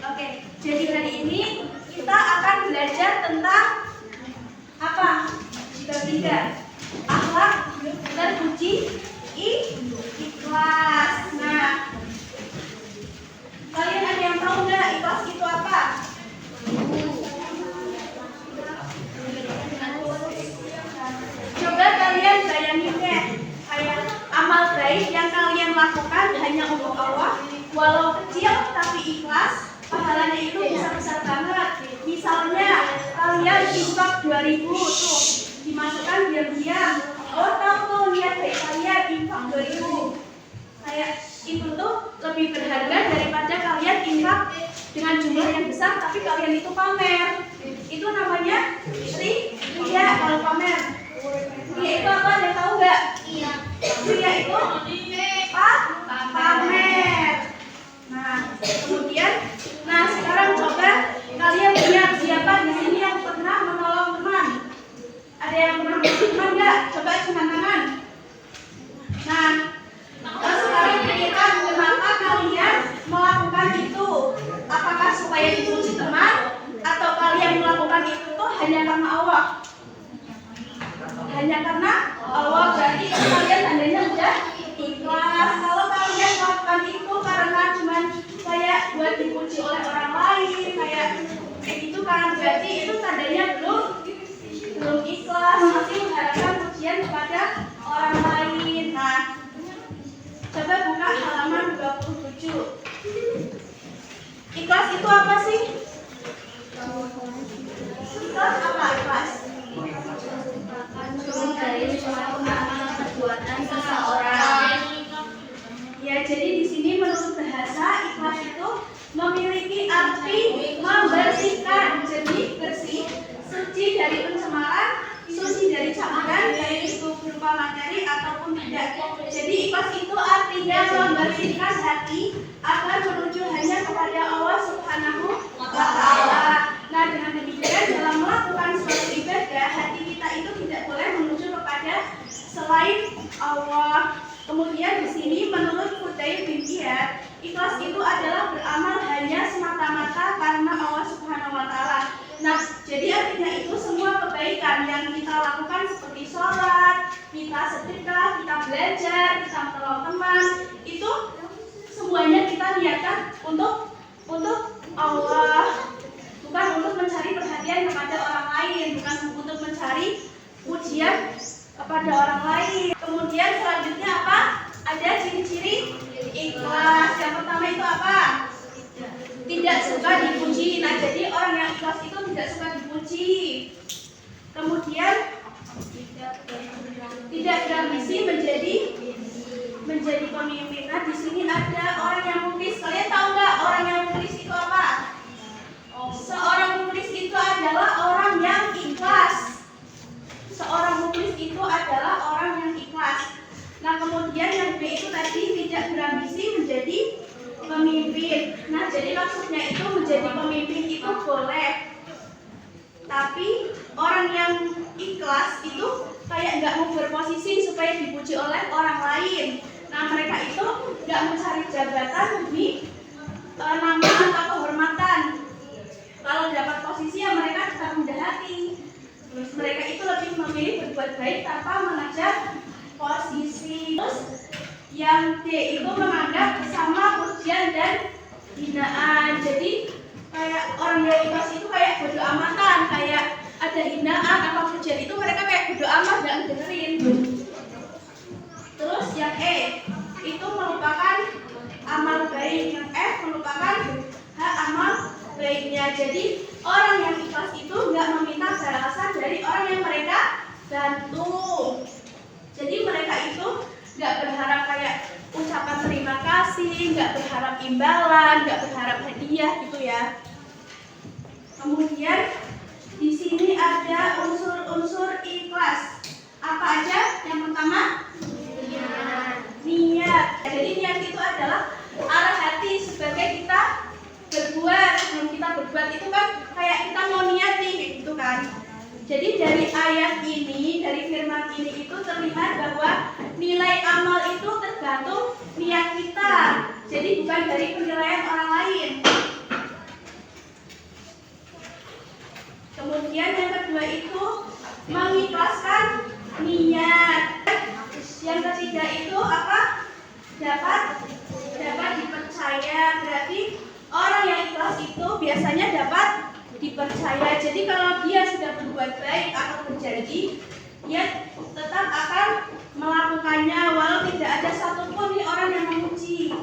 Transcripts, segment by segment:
Oke, jadi hari ini kita akan belajar tentang apa? Tiga. Akhlak terpuji, ikhlas. Nah, kalian ada yang tahu nggak ikhlas itu apa? Coba kalian bayangin deh, kayak amal baik yang kalian lakukan hanya untuk Allah, walau kecil tapi ikhlas, pahalanya itu bisa besar banget. Misalnya kalian infak 2000 tuh dimasukkan diam-diam. Oh tahu tuh niat baik kalian infak 2000. Kayak itu tuh lebih berharga daripada kalian infak dengan jumlah yang besar tapi kalian itu pamer. Itu namanya ria kalau pamer. Ria itu apa? Ada tahu nggak? Ria itu pamer. Nah sekarang coba kalian lihat siapa di sini yang pernah menolong teman. Ada yang pernah menolong teman nggak? Coba angkat tangan. Nah, sekarang pikirkan kenapa kalian melakukan itu? Apakah supaya dipuji teman atau kalian melakukan itu tuh hanya karena Allah? Hanya karena Allah, berarti kalian tandanya udah ikhlas. Kalau kalian melakukan itu karena cuman kayak buat dipuji oleh orang lain, kayak gitu kan, berarti itu tandanya belum ikhlas, masih mengharapkan pujian kepada orang lain. Nah, coba buka halaman 27. Ikhlas itu apa sih? Ikhlas apa ikhlas? Perbuatan seseorang. Ya, jadi di sini menurut bahasa ikhlas itu memiliki arti membersihkan, jadi bersih, suci dari pencemaran, suci dari campuran, baik itu berupa materi ataupun tidak. Jadi ikhlas itu artinya membersihkan hati agar menuju hanya kepada Allah Subhanahu wa Ta'ala. Nah, dengan demikian dalam melakukan suatu ibadah, hati kita itu tidak boleh menuju kepada selain Allah. Kemudian di sini menurut Qutayb bin Iyad, ikhlas itu adalah beramal hanya semata-mata karena Allah Subhanahu wa Ta'ala. Nah, jadi artinya itu semua kebaikan yang kita lakukan seperti sholat, kita sedekah, kita belajar, kita menolong teman, itu semuanya kita niatkan untuk Allah, bukan untuk mencari perhatian kepada orang lain, bukan untuk mencari pujian kepada orang lain. Kemudian selanjutnya apa? Ada ciri-ciri ikhlas. Yang pertama itu apa? Tidak suka dipuji. Nah, jadi orang yang ikhlas itu tidak suka dipuji. Kemudian tidak berambisi menjadi pemimpin. Nah, di sini ada orang yang muklis. Kalian tahu nggak orang yang muklis itu apa? Seorang muklis itu adalah orang yang ikhlas. Seorang muklis itu adalah orang yang ikhlas. Nah, kemudian yang B itu tadi tidak berambisi menjadi pemimpin. Nah, jadi maksudnya itu menjadi pemimpin itu boleh. Tapi orang yang ikhlas itu kayak nggak mau berposisi supaya dipuji oleh orang lain. Nah, mereka itu nggak mencari jabatan demi nama atau kehormatan. Kalau dapat posisi ya mereka tetap rendah hati. Terus mereka itu lebih memilih berbuat baik tanpa mengejar posisi. Terus yang D itu menganggap sama pujian dan hinaan. Jadi kayak orang yang ikhlas itu kayak bodo amatan, kayak ada hinaan atau pujian itu mereka kayak bodo amat dan dengerin. Terus yang E itu merupakan amal baik, yang F merupakan hak amal baiknya. Jadi orang yang ikhlas itu nggak meminta balasan dari orang yang mereka bantu. Jadi mereka itu nggak berharap kayak ucapan terima kasih, nggak berharap imbalan, nggak berharap hadiah gitu ya. Kemudian di sini ada unsur-unsur ikhlas. Apa aja? Yang pertama niat. Jadi niat itu adalah arah hati sebagai kita berbuat. Sebelum kita berbuat itu kan kayak kita mau niat nih gitu kan. Jadi dari ayat ini, dari firman ini itu terlihat bahwa nilai amal itu tergantung niat kita. Jadi bukan dari penilaian orang lain. Kemudian yang kedua itu mengikhlaskan niat. Yang ketiga itu apa? Dapat dipercaya. Berarti orang yang ikhlas itu biasanya dapat dipercaya. Jadi kalau dia sudah berbuat baik atau berjanji, dia tetap akan melakukannya walau tidak ada satupun nih orang yang memuji.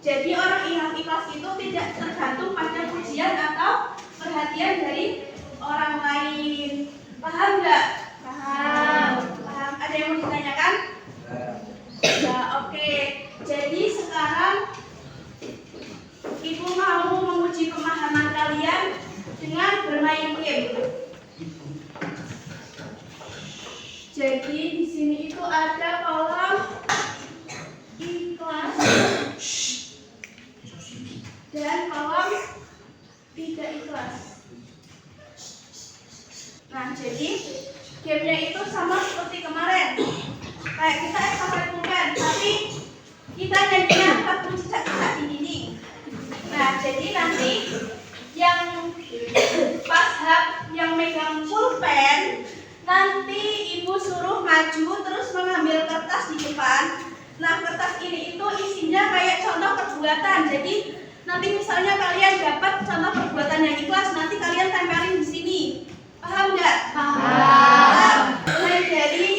Jadi orang yang ikhlas itu tidak tergantung pada pujian atau perhatian dari orang lain. Paham nggak? Paham. Ada yang mau ditanyakan? Ya, oke. Jadi sekarang Ibu mau menguji pemahaman kalian dengan bermain game. Jadi di sini itu ada kolom ikhlas dan kolom tidak ikhlas. Nah, jadi gamenya itu sama seperti kemarin. Kayak kita bukan, tapi kita jadinya 40 cicak-cicak di dinding. Nah, jadi nanti yang yang megang pulpen, nanti Ibu suruh maju terus mengambil kertas di depan. Nah, kertas ini itu isinya kayak contoh perbuatan. Jadi nanti misalnya kalian dapat contoh perbuatan yang ikhlas, nanti kalian tempelin di sini. Paham nggak? Paham. Mulai dari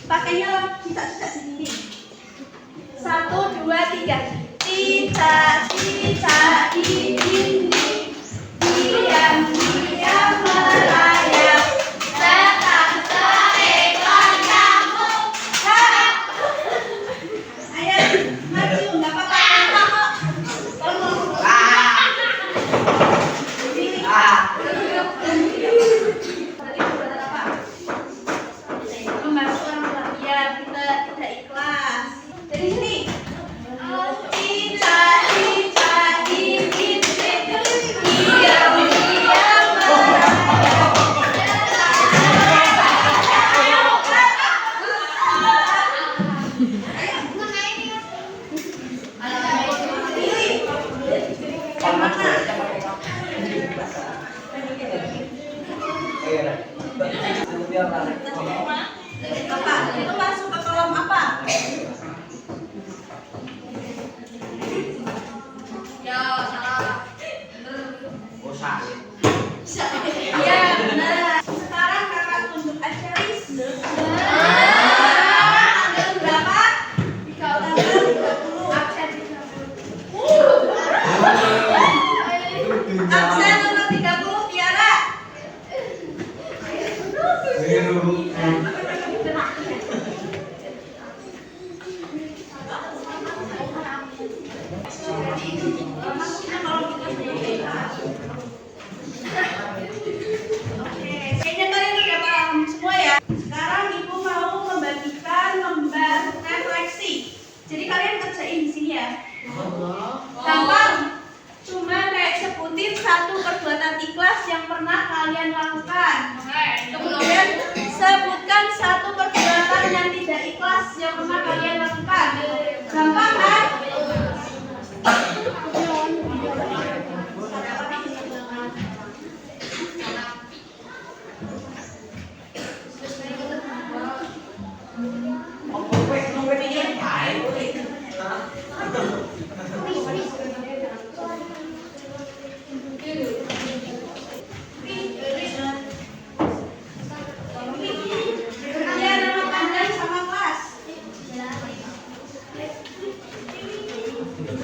pakainya cicak-cicak di sini. 1, 2, 3. Cicak-cicak di dinding, diam-diam merayap, datang seekor nyamuk. Ayo, maju, nggak apa-apa kok. Membantu orang tua biar kita tidak ikhlas. Dari sini. Cicak-cicak di dinding, diam-diam merayap. Apa? Itu masuk ke kolom apa? Ya, salah. Iya, benar. Sekarang kakak tunjuk aja, Riz. Berapa? 30. Absen 30. Absen nomor 30, Tiara. Kayaknya kalian udah paham semua ya. Sekarang Ibu mau membagikan lembar refleksi. Jadi kalian kerjain di sini ya. Gampang. Cuma kayak sebutin satu perbuatan ikhlas yang pernah kalian lakukan. Kemudian sebutkan satu perbuatan yang tidak ikhlas yang pernah kalian lakukan. Gampang kan?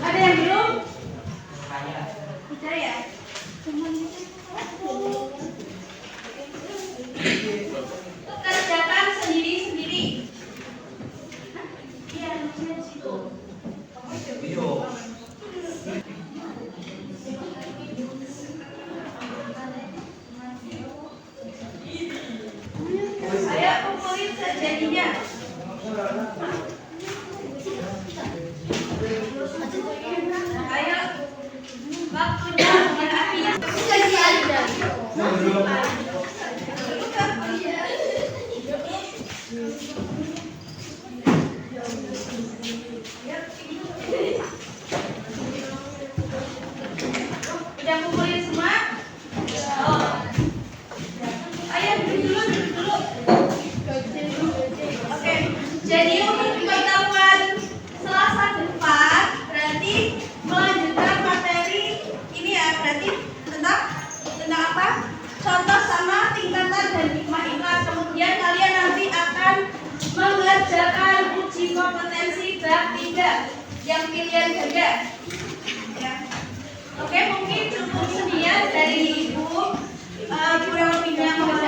Ada yang belum? Udah ya? Kerjakan sendiri-sendiri. Iya, di situ. Ayo kumpulin sejadinya. Ayo, waktunya apinya. ada 3 yang pilihan saja. Ya. Oke, mungkin cukup sekian dari Ibu kurang lebihnya mohon